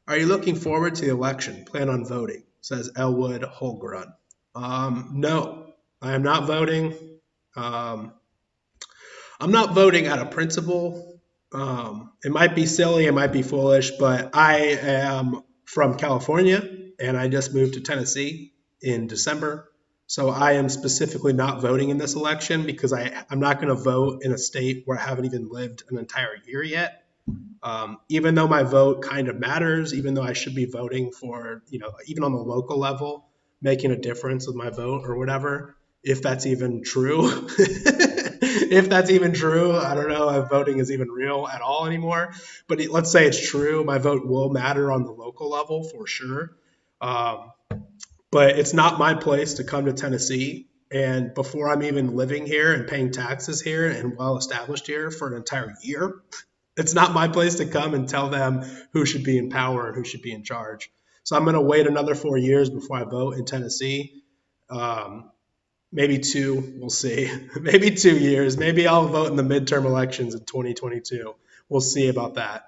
Are you looking forward to the election? Plan on voting, says Elwood Holgrun. No, I am not voting. Um, I'm not voting out of principle. It might be silly, it might be foolish, but I am from California and I just moved to Tennessee in December. So I am specifically not voting in this election because I'm not going to vote in a state where I haven't even lived an entire year yet. Even though my vote kind of matters, even though I should be voting for, even on the local level, making a difference with my vote or whatever, if that's even true. If that's even true, I don't know if voting is even real at all anymore. But let's say it's true, my vote will matter on the local level for sure. Um, but it's not my place to come to Tennessee. And before I'm even living here and paying taxes here and well established here for an entire year, it's not my place to come and tell them who should be in power and who should be in charge. So I'm going to wait another 4 years before I vote in Tennessee. Um, maybe two, we'll see. Maybe 2 years. Maybe I'll vote in the midterm elections in 2022. We'll see about that.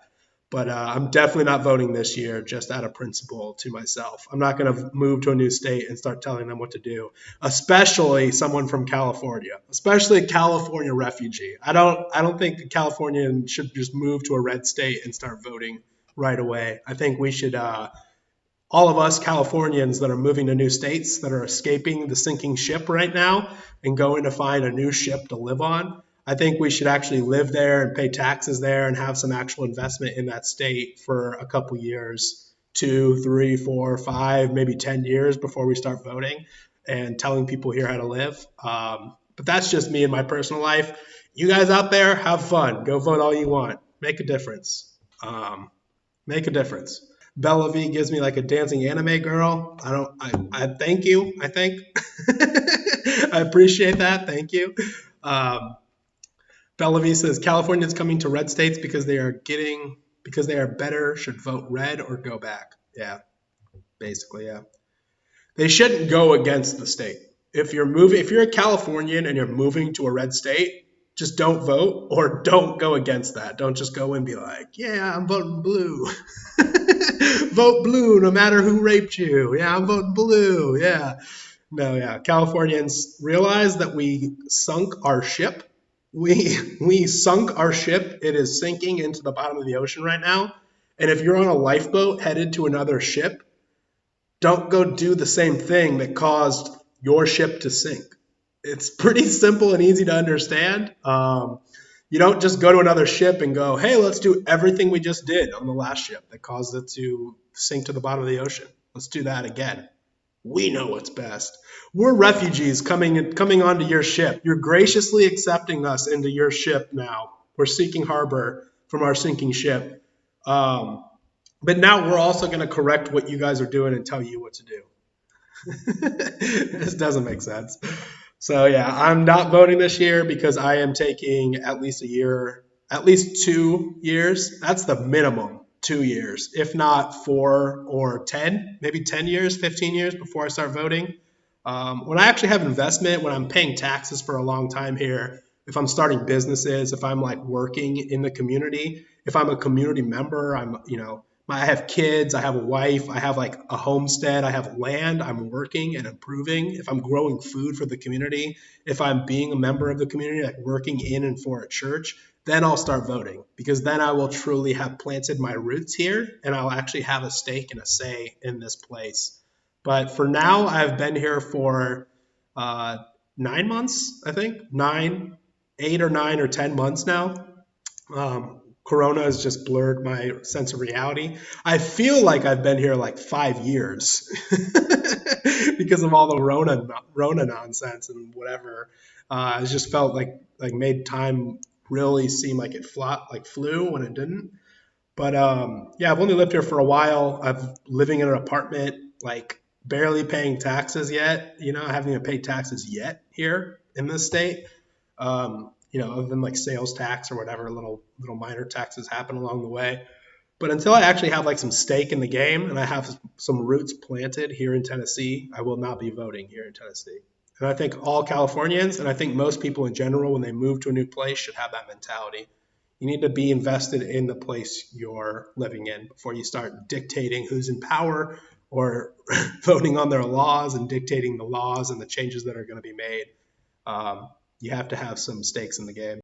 But I'm definitely not voting this year just out of principle to myself. I'm not going to move to a new state and start telling them what to do, especially someone from California, especially a California refugee. I don't think a Californian should just move to a red state and start voting right away. I think we should all of us Californians that are moving to new states that are escaping the sinking ship right now and going to find a new ship to live on. I think we should actually live there and pay taxes there and have some actual investment in that state for a couple years, 2, 3, 4, 5, maybe 10 years before we start voting and telling people here how to live. But that's just me in my personal life. You guys out there, have fun. Go vote all you want. Make a difference. Um, Make a difference. Bella V gives me like a dancing anime girl. I thank you. I think I appreciate that. Thank you. Um, Bella V says Californians coming to red states because they are better should vote red or go back. Yeah, basically, yeah. They shouldn't go against the state. If you're a Californian and you're moving to a red state, just don't vote or don't go against that. Don't just go and be like, yeah, I'm voting blue. Vote blue no matter who raped you. Yeah, I'm voting blue. Yeah. No, yeah. Californians realize that we sunk our ship. We sunk our ship. It is sinking into the bottom of the ocean right now. And if you're on a lifeboat headed to another ship, don't go do the same thing that caused your ship to sink. It's pretty simple and easy to understand. You don't just go to another ship and go, hey, let's do everything we just did on the last ship that caused it to sink to the bottom of the ocean. Let's do that again. We know what's best. We're refugees coming onto your ship. You're graciously accepting us into your ship now. We're seeking harbor from our sinking ship. Um, but now we're also going to correct what you guys are doing and tell you what to do. This doesn't make sense. So yeah, I'm not voting this year because I am taking at least a year, at least 2 years. That's the minimum, 2 years, if not 4 or 10, maybe 10 years, 15 years before I start voting. When I actually have investment, when I'm paying taxes for a long time here, if I'm starting businesses, if I'm like working in the community, if I'm a community member, I have kids, I have a wife, I have like a homestead, I have land, I'm working and improving. If I'm growing food for the community, if I'm being a member of the community, like working in and for a church, then I'll start voting because then I will truly have planted my roots here and I'll actually have a stake and a say in this place. But for now, I've been here for 9 months, I think, 8 or 9 or 10 months now. Corona has just blurred my sense of reality. I feel like I've been here like 5 years because of all the Rona nonsense and whatever. It just felt like made time really seem like like flew when it didn't. But yeah, I've only lived here for a while. I'm living in an apartment, like barely paying taxes yet. I haven't even paid taxes yet here in this state. Other than like sales tax or whatever little minor taxes happen along the way. But until I actually have like some stake in the game and I have some roots planted here in Tennessee, I will not be voting here in Tennessee. And I think all Californians and I think most people in general, when they move to a new place, should have that mentality. You need to be invested in the place you're living in before you start dictating who's in power or voting on their laws and dictating the laws and the changes that are going to be made. You have to have some stakes in the game.